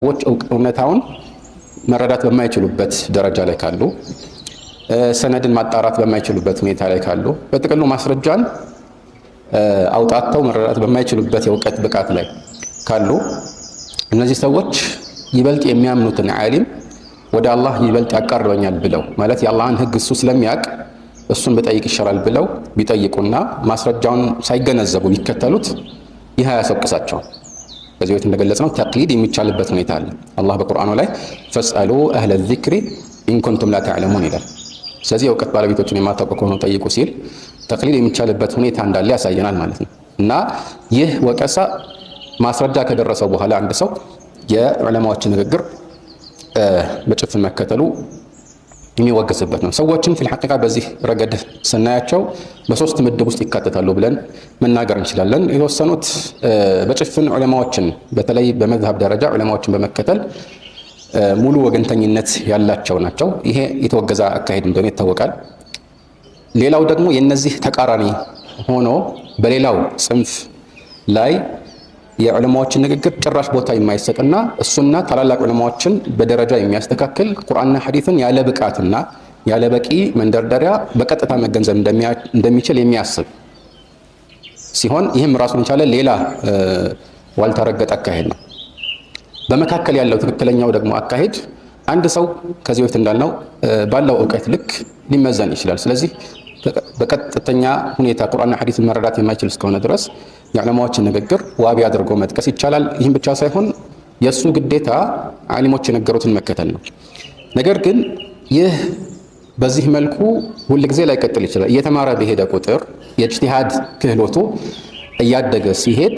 እውነታውን መረዳት በማይችሉበት ደረጃ ላይ ካሉ ሰነድን ማጣራት በማይችሉበት ሁኔታ ላይ ካሉ በጥቅሉ ማስረጃን አውጣተው መረዳት በማይችሉበት የእውቀት ብቃት ላይ ካሉ እነዚህ ሰዎች ይበልጥ የሚያምኑትን ዓሊም ወደ አላህ ይበልጥ ያቀርበኛል ብለው ማለት የአላህን ሕግ እሱ ስለሚያውቅ እሱን በጠይቅ ይሻላል ብለው ቢጠይቁና ማስረጃውን ሳይገነዘቡ ቢከተሉት ይህ አያስወቅሳቸውም። በዚህ ወቅት እንደገለጽነው ተቅሊድ የሚቻልበት ሁኔታ አለ። አላህ በቁርአኑ ላይ ፈስአሉ አህለ ዚክሪ ኢን ኩንቱም ላ ተዕለሙን ይላል። ስለዚህ የእውቀት ባለቤቶችን የማታውቁ ከሆኑ ጠይቁ ሲል ተቅሊድ የሚቻልበት ሁኔታ እንዳለ ያሳየናል ማለት ነው። እና ይህ ወቀሳ ማስረጃ ከደረሰው በኋላ አንድ ሰው የዑለማዎችን ንግግር በጭፍን መከተሉ የሚወገዝበት ነው። ሰዎችን ፊል ሐቂቃ በዚህ ረገድ ስናያቸው በሶስት ምድብ ውስጥ ይካተታሉ ብለን መናገር እንችላለን። የተወሰኑት በጭፍን ዑለማዎችን በተለይ በመዝሀብ ደረጃ ዑለማዎችን በመከተል ሙሉ ወገንተኝነት ያላቸው ናቸው። ይሄ የተወገዘ አካሄድ እንደሆነ ይታወቃል። ሌላው ደግሞ የነዚህ ተቃራኒ ሆኖ በሌላው ጽንፍ ላይ የዑለማዎችን ንግግር ጭራሽ ቦታ የማይሰጥና እሱና ታላላቅ ዑለማዎችን በደረጃ የሚያስተካክል ቁርአንና ሐዲስን ያለ ብቃትና ያለ በቂ መንደርደሪያ በቀጥታ መገንዘብ እንደሚችል የሚያስብ ሲሆን ይህም ራሱን የቻለ ሌላ ዋልታረገጥ አካሄድ ነው። በመካከል ያለው ትክክለኛው ደግሞ አካሄድ አንድ ሰው ከዚህ በፊት እንዳልነው ባለው እውቀት ልክ ሊመዘን ይችላል። ስለዚህ በቀጥተኛ ሁኔታ ቁርአንና ሐዲስን መረዳት የማይችል እስከሆነ ድረስ የዑለማዎችን ንግግር ዋቢ አድርጎ መጥቀስ ይቻላል። ይህም ብቻ ሳይሆን የእሱ ግዴታ ዓሊሞች የነገሩትን መከተል ነው። ነገር ግን ይህ በዚህ መልኩ ሁል ጊዜ ላይቀጥል ይችላል። እየተማረ በሄደ ቁጥር የእጅቲሃድ ክህሎቱ እያደገ ሲሄድ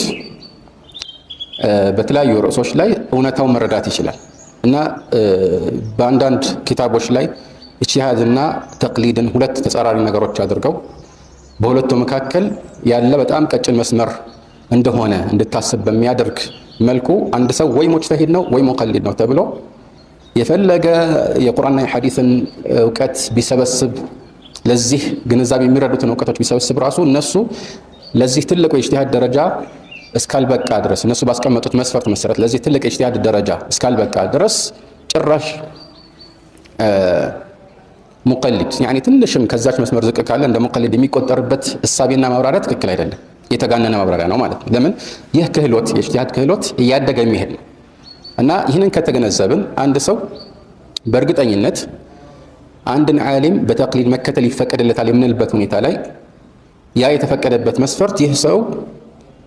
በተለያዩ ርዕሶች ላይ እውነታውን መረዳት ይችላል እና በአንዳንድ ኪታቦች ላይ ኢጅቲሃድና ተቅሊድን ሁለት ተጻራሪ ነገሮች አድርገው በሁለቱ መካከል ያለ በጣም ቀጭን መስመር እንደሆነ እንድታስብ በሚያደርግ መልኩ አንድ ሰው ወይ ሙጅተሂድ ነው ወይ ሙቀሊድ ነው ተብሎ የፈለገ የቁርአንና የሐዲስን እውቀት ቢሰበስብ ለዚህ ግንዛቤ የሚረዱትን እውቀቶች ቢሰበስብ ራሱ እነሱ ለዚህ ትልቁ የኢጅቲሃድ ደረጃ እስካልበቃ ድረስ እነሱ ባስቀመጡት መስፈርት መሰረት ለዚህ ትልቅ የኢጅቲሃድ ደረጃ እስካልበቃ ድረስ ጭራሽ ሙቀሊድ ያኒ ትንሽም ከዛች መስመር ዝቅ ካለ እንደ ሙቀሊድ የሚቆጠርበት እሳቤና ማብራሪያ ትክክል አይደለም። የተጋነነ ማብራሪያ ነው ማለት ነው። ለምን ይህ ክህሎት የኢጅቲሃድ ክህሎት እያደገ የሚሄድ ነው እና ይህንን ከተገነዘብን አንድ ሰው በእርግጠኝነት አንድን ዓሊም በተቅሊድ መከተል ይፈቀድለታል የምንልበት ሁኔታ ላይ ያ የተፈቀደበት መስፈርት ይህ ሰው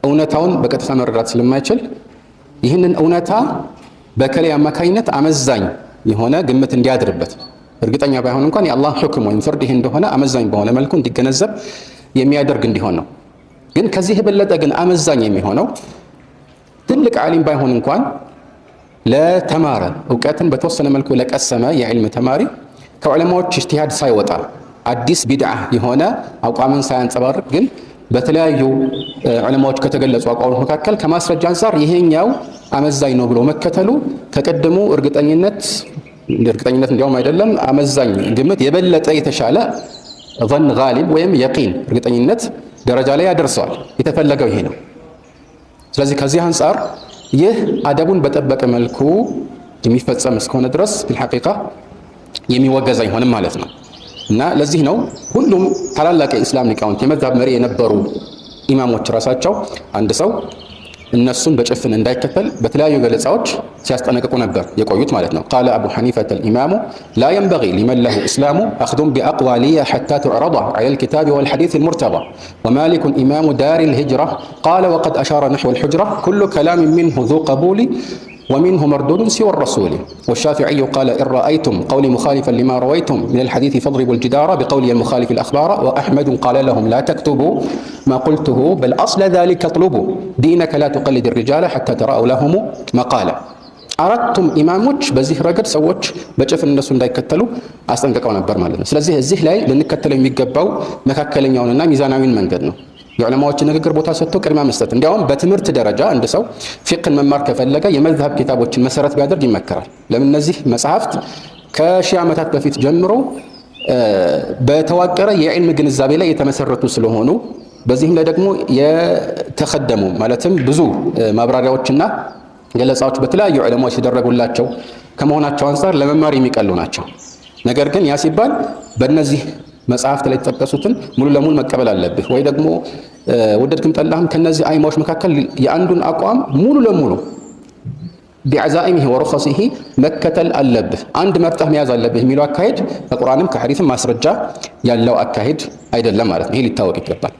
እውነታውን በቀጥታ መረዳት ስለማይችል ይህንን እውነታ በከላይ አማካኝነት አመዛኝ የሆነ ግምት እንዲያድርበት እርግጠኛ ባይሆን እንኳን የአላህ ሁክም ወይም ፍርድ ይህ እንደሆነ አመዛኝ በሆነ መልኩ እንዲገነዘብ የሚያደርግ እንዲሆን ነው። ግን ከዚህ የበለጠ ግን አመዛኝ የሚሆነው ትልቅ ዓሊም ባይሆን እንኳን ለተማረ እውቀትን በተወሰነ መልኩ ለቀሰመ የዕልም ተማሪ ከዑለማዎች ኢጅቲሃድ ሳይወጣ አዲስ ቢድዓ የሆነ አቋምን ሳያንጸባርቅ ግን በተለያዩ ዑለማዎች ከተገለጹ አቋሞች መካከል ከማስረጃ አንፃር ይሄኛው አመዛኝ ነው ብሎ መከተሉ ከቀደሙ እርግጠኝነት እንዲያውም አይደለም አመዛኝ ግምት የበለጠ የተሻለ ظن غالب ወይም የቂን እርግጠኝነት ደረጃ ላይ ያደርሰዋል። የተፈለገው ይሄ ነው። ስለዚህ ከዚህ አንፃር ይህ አደቡን በጠበቀ መልኩ የሚፈጸም እስከሆነ ድረስ ፊልሐቂቃ የሚወገዝ አይሆንም ማለት ነው። እና ለዚህ ነው ሁሉም ታላላቅ የእስላም ሊቃውንት የመዝሀብ መሪ የነበሩ ኢማሞች ራሳቸው አንድ ሰው እነሱን በጭፍን እንዳይከተል በተለያዩ ገለጻዎች ሲያስጠነቅቁ ነበር የቆዩት ማለት ነው። ቃለ አቡ ሐኒፈተ الإمام لا ينبغي لمن له إسلام أخذ بأقوالي حتى تعرض على الكتاب والحديث المرتضى ومالك إمام دار الهجرة قال وقد أشار نحو الحجرة كل كلام منه ذو قبول ومنه مردود سوى الرسول والشافعي قال إن رأيتم قولي مخالفا لما رويتم من الحديث فاضربوا الجدار بقولي المخالف الأخبار وأحمد قال لهم لا تكتبوا ما قلته بل أصل ذلك اطلبوا دينك لا تقلد الرجال حتى ترأوا لهم مقالا አራቱም ኢማሞች በዚህ ረገድ ሰዎች በጭፍን እነሱ እንዳይከተሉ አስጠንቅቀው ነበር ማለት ነው። ስለዚህ እዚህ ላይ ልንከተለው የሚገባው መካከለኛውንና ሚዛናዊን መንገድ ነው። የዑለማዎችን ንግግር ቦታ ሰጥቶ ቅድሚያ መስጠት። እንዲያውም በትምህርት ደረጃ አንድ ሰው ፊቅህን መማር ከፈለገ የመዝሀብ ኪታቦችን መሰረት ቢያደርግ ይመከራል። ለምን እነዚህ መጽሐፍት ከሺህ ዓመታት በፊት ጀምሮ በተዋቀረ የዕልም ግንዛቤ ላይ የተመሰረቱ ስለሆኑ በዚህም ላይ ደግሞ የተከደሙ ማለትም ብዙ ማብራሪያዎችና ገለጻዎች በተለያዩ ዑለማዎች ሲደረጉላቸው ከመሆናቸው አንፃር ለመማር የሚቀሉ ናቸው። ነገር ግን ያ ሲባል በእነዚህ መጽሐፍት ላይ የተጠቀሱትን ሙሉ ለሙሉ መቀበል አለብህ ወይ ደግሞ ወደድክም ጠላህም ከነዚህ አይማዎች መካከል የአንዱን አቋም ሙሉ ለሙሉ ቢዐዛኢሚሂ ወሩኸሲሂ መከተል አለብህ፣ አንድ መርጠህ መያዝ አለብህ የሚለው አካሄድ ከቁርአንም ከሐዲስም ማስረጃ ያለው አካሄድ አይደለም ማለት ነው። ይሄ ሊታወቅ ይገባል።